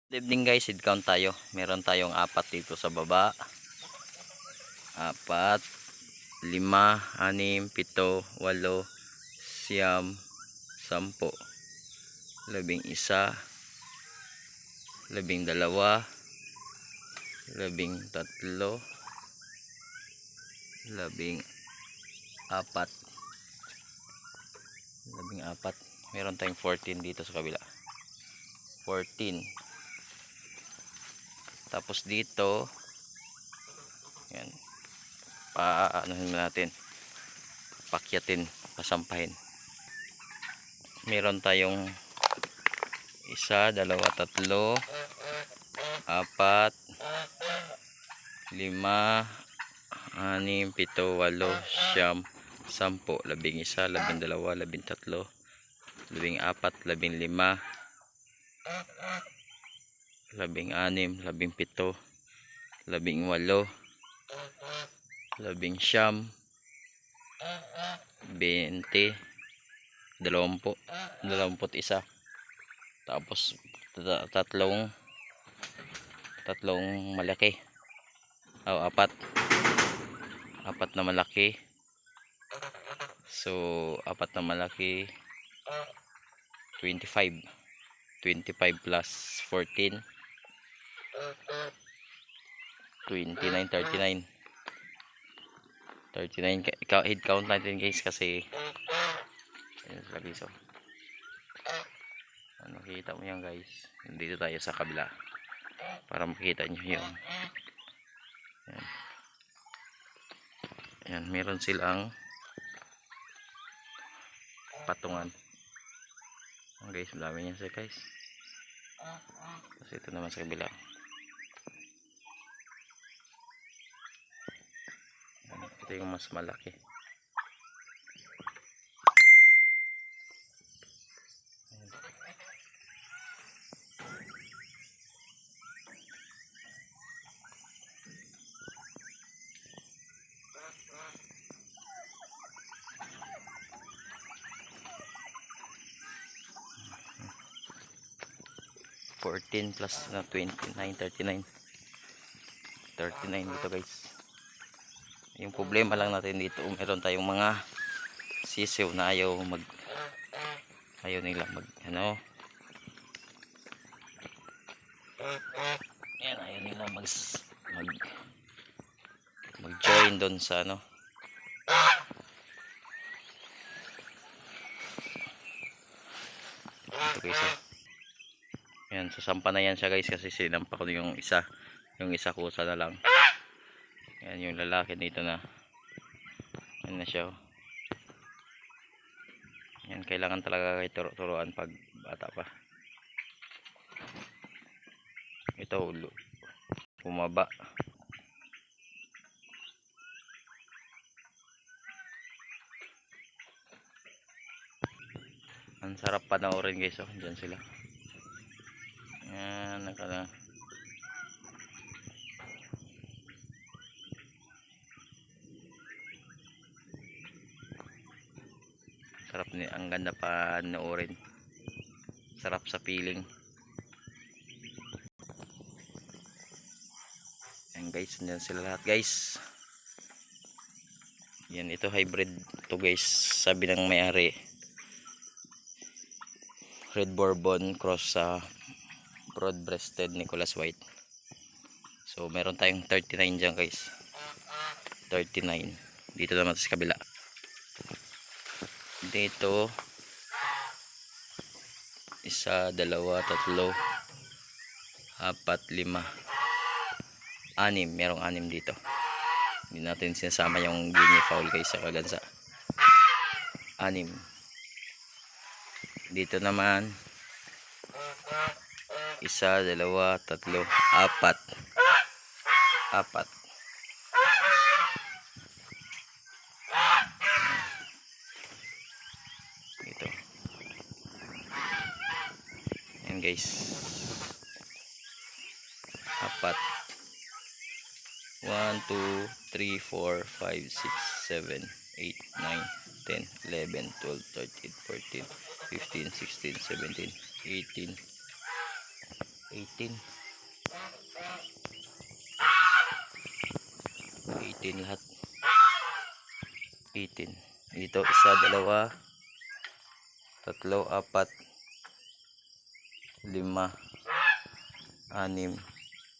Good evening guys, head count tayo. Meron tayong 4 dito sa baba. 4, 5, 6, 7, 8, 9, 10, 11, 12, 13, 14. Meron tayong 14 dito sa kabila. 14. Tapos dito, yan, paanohin natin, pakyatin, pasampahin. Meron tayong 1, 2, 3, 4, 5, 6, 7, 8, 9, 10, 11, 12, 13, 14, 15, 16, 17, 18, 21. Tapos tatlong malaki. Apat na malaki. So, 4 na malaki, 25 plus 14, 29, 39. Head count natin guys kasi ayun sa piso. Makikita mo yan guys. Dito tayo sa kabila para makita nyo yung yan, meron silang patungan. Guys, dami niya siya guys. Kasi ito naman sa kabila. Ito yung mas malaki. 14 plus na 29, 39 dito guys. Yung problema lang natin dito, meron tayong mga sisiw na ayaw nila mag yan, ayaw nila mag join doon sa ito guys. Yan, sasampa na yan siya guys kasi sinampa ko yung isa kusa na lang. Yan yung lalaki dito na. Yan na siya. Yan, kailangan talaga kayo turuan pag bata pa. Ito, bumaba. Ang sarap panoorin guys. Diyan sila. Yan, sarap ang ganda panoorin. Sarap sa feeling. Yan guys, nandiyan sila lahat guys. Yan, ito hybrid to guys. Sabi ng may-ari, Red Bourbon cross sa broad-breasted Nicholas White. So meron tayong 39 dyan guys. 39. Dito naman sa kabila. Dito 1, 2, 3, 4, 5, 6, 6. Merong 6 dito. Hindi natin sinasama yung guinea fowl guys sa kagansa. 6. Dito naman 1, 2, 3, 4. 4. Ito. Yan guys. 4. 1, 2, 3, 4, 5, 6, 7, 8, 9, 10, 11, 12, 13, 14, 15, 16, 17, 18, 18 lahat. 18 dito, isa, dalawa, tatlo, apat, 5, 6,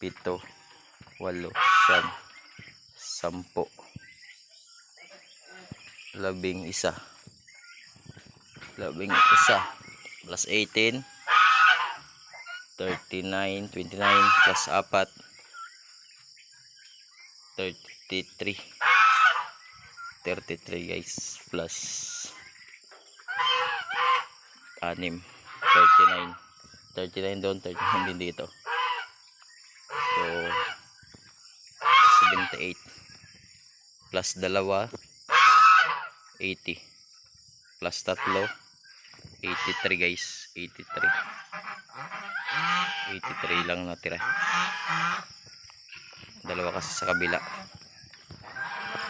7, 8, 9, 10, 11 plus 18, 39, 29 plus 4, 33 guys, plus 6, 39 doon, 39 din dito. So 78 plus 2, 80 plus 3, 83 guys. 83 lang natira. Dalawa kasi sa kabila.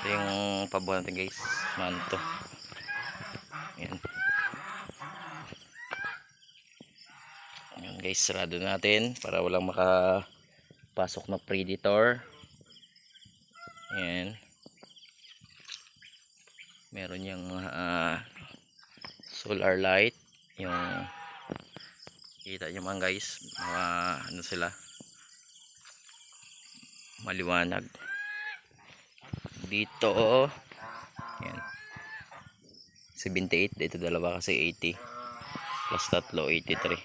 Ito yung pabuhan natin guys. Manto. Ayan. Ayan guys, sarado natin para walang makapasok na predator. Ayan. Meron yung solar light. Yung kita nyo man guys, mga ano sila, maliwanag dito. Ayan. 78 dito, dalawa kasi 80 plus 3, 83.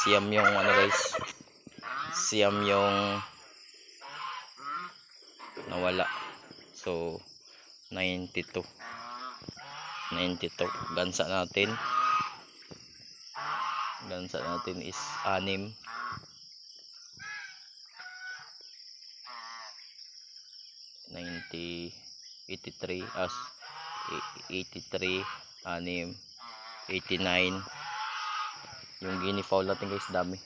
Siyam yung ano guys, siyam yung nawala. So 92 gansa natin is 6, 90, 83 as 83, 6, 89. Yung guinea fowl natin guys, dami.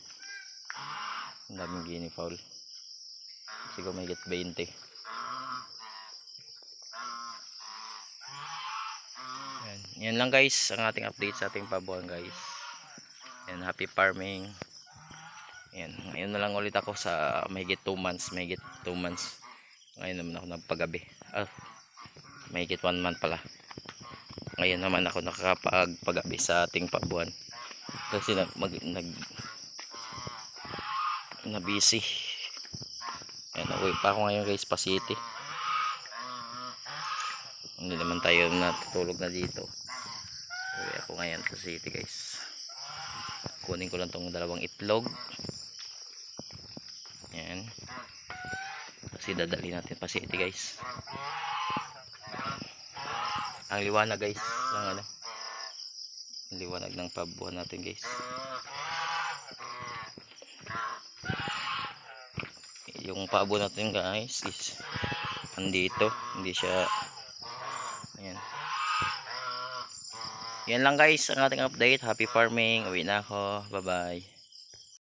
Ang daming guinea fowl. Siguro may 20. Yan lang guys ang ating update sa ating pabuhan guys. Yan, happy farming. Yan, ngayon na lang ulit ako sa mahigit 2 months. Ngayon naman ako nagpagabi. Mahigit 1 month pala. Ngayon naman ako nakakapagpagabi sa ating pabuhan. Kasi na busy. Yan, uwi pa ako ngayon guys, pa city. Hindi naman tayo natutulog na dito. Uwi ako ngayon sa city guys. Kunin ko lang tong 2 itlog. Yan. Kasi dadali natin pa city guys. Ang liwanag guys ng ano, ang liwanag ng pabuhan natin guys. Yung pabo natin guys is andito, hindi siya. Ayan. Yan lang guys ang ating update. Happy farming. Uwi na ako. Bye bye.